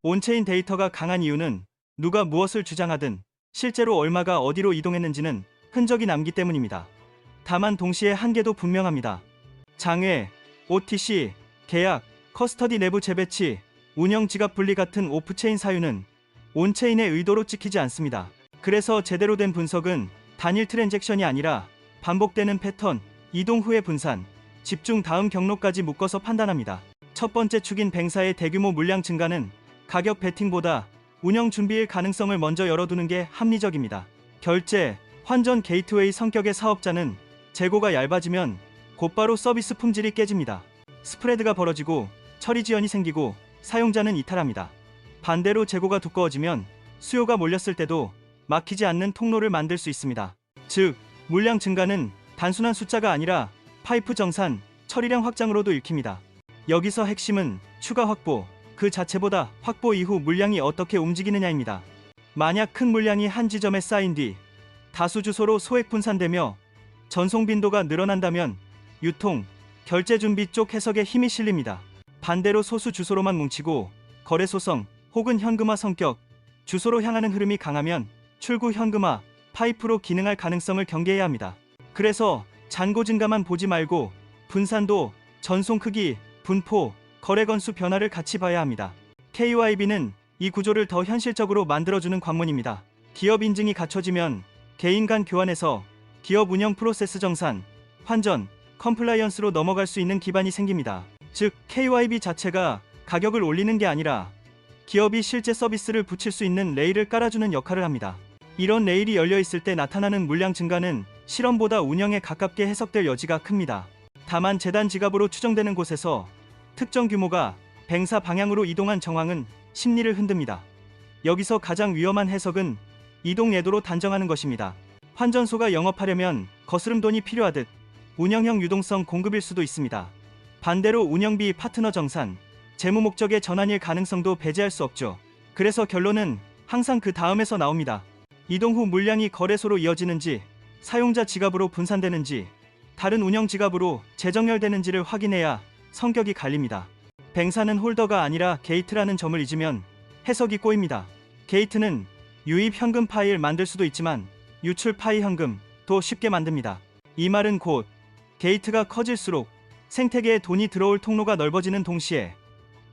온체인 데이터가 강한 이유는 누가 무엇을 주장하든 실제로 얼마가 어디로 이동했는지는 흔적이 남기 때문입니다. 다만 동시에 한계도 분명합니다. 장외, OTC, 계약, 커스터디 내부 재배치, 운영 지갑 분리 같은 오프체인 사유는 온체인의 의도로 찍히지 않습니다. 그래서 제대로 된 분석은 단일 트랜잭션이 아니라 반복되는 패턴, 이동 후의 분산, 집중 다음 경로까지 묶어서 판단합니다. 첫 번째 축인 뱅사의 대규모 물량 증가는 가격 베팅보다 운영 준비일 가능성을 먼저 열어두는 게 합리적입니다. 결제, 환전 게이트웨이 성격의 사업자는 재고가 얇아지면 곧바로 서비스 품질이 깨집니다. 스프레드가 벌어지고 처리 지연이 생기고 사용자는 이탈합니다. 반대로 재고가 두꺼워지면 수요가 몰렸을 때도 막히지 않는 통로를 만들 수 있습니다. 즉, 물량 증가는 단순한 숫자가 아니라 파이프 정산, 처리량 확장으로도 읽힙니다. 여기서 핵심은 추가 확보, 그 자체보다 확보 이후 물량이 어떻게 움직이느냐입니다. 만약 큰 물량이 한 지점에 쌓인 뒤 다수 주소로 소액 분산되며 전송 빈도가 늘어난다면 유통, 결제 준비 쪽 해석에 힘이 실립니다. 반대로 소수 주소로만 뭉치고 거래소성 혹은 현금화 성격, 주소로 향하는 흐름이 강하면 출구 현금화, 파이프로 기능할 가능성을 경계해야 합니다. 그래서 잔고 증가만 보지 말고 분산도, 전송 크기, 분포, 거래 건수 변화를 같이 봐야 합니다. KYB는 이 구조를 더 현실적으로 만들어주는 관문입니다. 기업 인증이 갖춰지면 개인 간 교환에서 기업 운영 프로세스 정산, 환전, 컴플라이언스로 넘어갈 수 있는 기반이 생깁니다. 즉, KYB 자체가 가격을 올리는 게 아니라 기업이 실제 서비스를 붙일 수 있는 레일을 깔아주는 역할을 합니다. 이런 레일이 열려 있을 때 나타나는 물량 증가는 실험보다 운영에 가깝게 해석될 여지가 큽니다. 다만 재단 지갑으로 추정되는 곳에서 특정 규모가 뱅사 방향으로 이동한 정황은 심리를 흔듭니다. 여기서 가장 위험한 해석은 이동 예도로 단정하는 것입니다. 환전소가 영업하려면 거스름돈이 필요하듯 운영형 유동성 공급일 수도 있습니다. 반대로 운영비 파트너 정산, 재무 목적의 전환일 가능성도 배제할 수 없죠. 그래서 결론은 항상 그 다음에서 나옵니다. 이동 후 물량이 거래소로 이어지는지, 사용자 지갑으로 분산되는지, 다른 운영 지갑으로 재정렬되는지를 확인해야 성격이 갈립니다. 뱅사는 홀더가 아니라 게이트라는 점을 잊으면 해석이 꼬입니다. 게이트는 유입 현금 파일 만들 수도 있지만 유출 파이 현금도 쉽게 만듭니다. 이 말은 곧 게이트가 커질수록 생태계에 돈이 들어올 통로가 넓어지는 동시에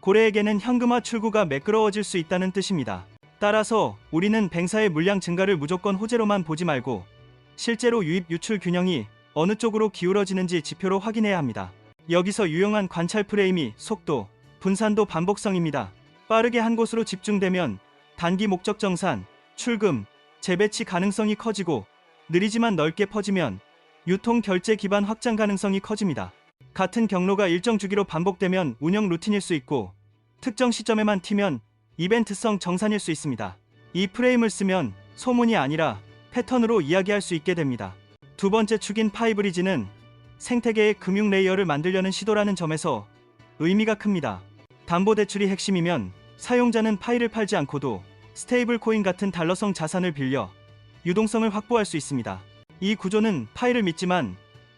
고래에게는 현금화 출구가 매끄러워질 수 있다는 뜻입니다. 따라서 우리는 뱅사의 물량 증가를 무조건 호재로만 보지 말고 실제로 유입 유출 균형이 어느 쪽으로 기울어지는지 지표로 확인해야 합니다. 여기서 유용한 관찰 프레임이 속도, 분산도 반복성입니다. 빠르게 한 곳으로 집중되면 단기 목적 정산, 출금, 재배치 가능성이 커지고 느리지만 넓게 퍼지면 유통 결제 기반 확장 가능성이 커집니다. 같은 경로가 일정 주기로 반복되면 운영 루틴일 수 있고 특정 시점에만 튀면 이벤트성 정산일 수 있습니다. 이 프레임을 쓰면 소문이 아니라 패턴으로 이야기할 수 있게 됩니다. 두 번째 축인 파이브리지는 생태계의 금융 레이어를 만들려는 시도라는 점에서 의미가 큽니다. 담보대출이 핵심이면 사용자는 파이를 팔지 않고도 스테이블 코인 같은 달러성 자산을 빌려 유동성을 확보할 수 있습니다. 이 구조는 파이를 믿지만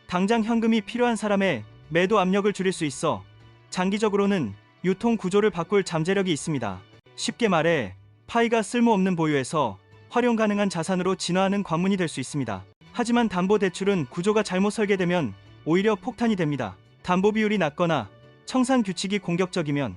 당장 현금이 필요한 사람의 매도 압력을 줄일 수 있어 장기적으로는 유통 구조를 바꿀 잠재력이 있습니다. 쉽게 말해 파이가 쓸모없는 보유에서 활용 가능한 자산으로 진화하는 관문이 될 수 있습니다. 하지만 담보대출은 구조가 잘못 설계되면 오히려 폭탄이 됩니다. 담보 비율이 낮거나 청산 규칙이 공격적이면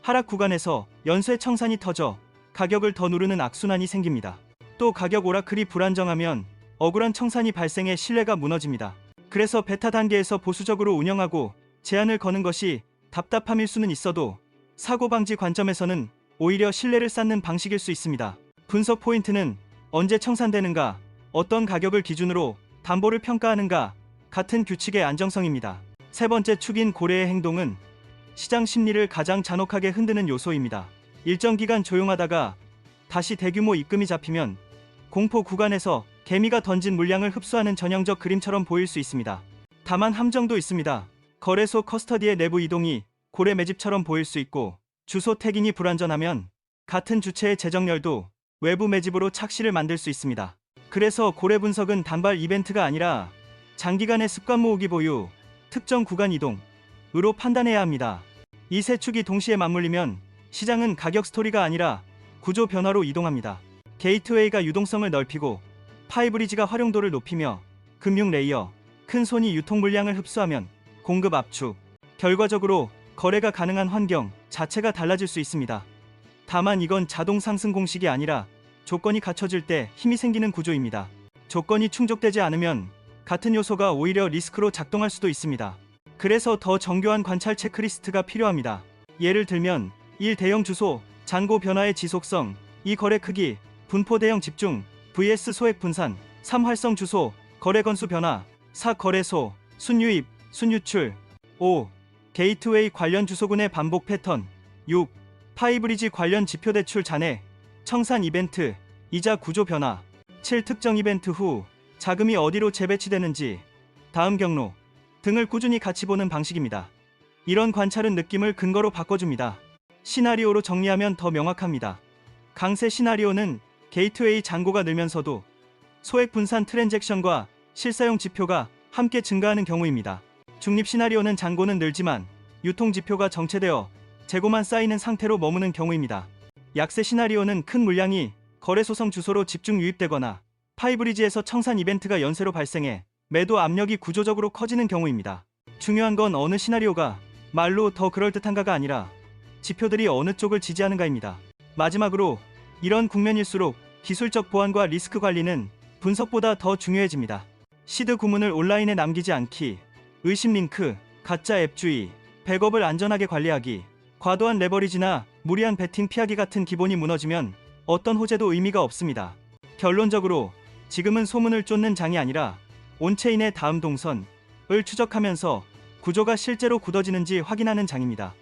하락 구간에서 연쇄 청산이 터져 가격을 더 누르는 악순환이 생깁니다. 또 가격 오라클이 불안정하면 억울한 청산이 발생해 신뢰가 무너집니다. 그래서 베타 단계에서 보수적으로 운영하고 제한을 거는 것이 답답함일 수는 있어도 사고 방지 관점에서는 오히려 신뢰를 쌓는 방식일 수 있습니다. 분석 포인트는 언제 청산되는가, 어떤 가격을 기준으로 담보를 평가하는가 같은 규칙의 안정성입니다. 세 번째 축인 고래의 행동은 시장 심리를 가장 잔혹하게 흔드는 요소입니다. 일정 기간 조용하다가 다시 대규모 입금이 잡히면 공포 구간에서 개미가 던진 물량을 흡수하는 전형적 그림처럼 보일 수 있습니다. 다만 함정도 있습니다. 거래소 커스터디의 내부 이동이 고래 매집처럼 보일 수 있고 주소 태깅이 불완전하면 같은 주체의 재정렬도 외부 매집으로 착시를 만들 수 있습니다. 그래서 고래 분석은 단발 이벤트가 아니라 장기간의 습관 모으기 보유, 특정 구간 이동으로 판단해야 합니다. 이 세 축이 동시에 맞물리면 시장은 가격 스토리가 아니라 구조 변화로 이동합니다. 게이트웨이가 유동성을 넓히고 파이브리지가 활용도를 높이며 금융 레이어, 큰 손이 유통 물량을 흡수하면 공급 압축, 결과적으로 거래가 가능한 환경 자체가 달라질 수 있습니다. 다만 이건 자동 상승 공식이 아니라 조건이 갖춰질 때 힘이 생기는 구조입니다. 조건이 충족되지 않으면 같은 요소가 오히려 리스크로 작동할 수도 있습니다. 그래서 더 정교한 관찰 체크리스트가 필요합니다. 예를 들면 1. 대형 주소, 잔고 변화의 지속성, 2. 거래 크기, 분포 대형 집중, vs 소액 분산, 3. 활성 주소, 거래 건수 변화, 4. 거래소, 순유입, 순유출, 5. 게이트웨이 관련 주소군의 반복 패턴, 6. 파이브리지 관련 지표 대출 잔해, 청산 이벤트, 이자 구조 변화, 7. 특정 이벤트 후 자금이 어디로 재배치되는지, 다음 경로 등을 꾸준히 같이 보는 방식입니다. 이런 관찰은 느낌을 근거로 바꿔줍니다. 시나리오로 정리하면 더 명확합니다. 강세 시나리오는 게이트웨이 잔고가 늘면서도 소액 분산 트랜잭션과 실사용 지표가 함께 증가하는 경우입니다. 중립 시나리오는 잔고는 늘지만 유통 지표가 정체되어 재고만 쌓이는 상태로 머무는 경우입니다. 약세 시나리오는 큰 물량이 거래소성 주소로 집중 유입되거나 파이브리지에서 청산 이벤트가 연쇄로 발생해 매도 압력이 구조적으로 커지는 경우입니다. 중요한 건 어느 시나리오가 말로 더 그럴듯한가가 아니라 지표들이 어느 쪽을 지지하는가입니다. 마지막으로 이런 국면일수록 기술적 보안과 리스크 관리는 분석보다 더 중요해집니다. 시드 구문을 온라인에 남기지 않기, 의심 링크, 가짜 앱주의, 백업을 안전하게 관리하기, 과도한 레버리지나 무리한 베팅 피하기 같은 기본이 무너지면 어떤 호재도 의미가 없습니다. 결론적으로 지금은 소문을 쫓는 장이 아니라 온체인의 다음 동선을 추적하면서 구조가 실제로 굳어지는지 확인하는 장입니다.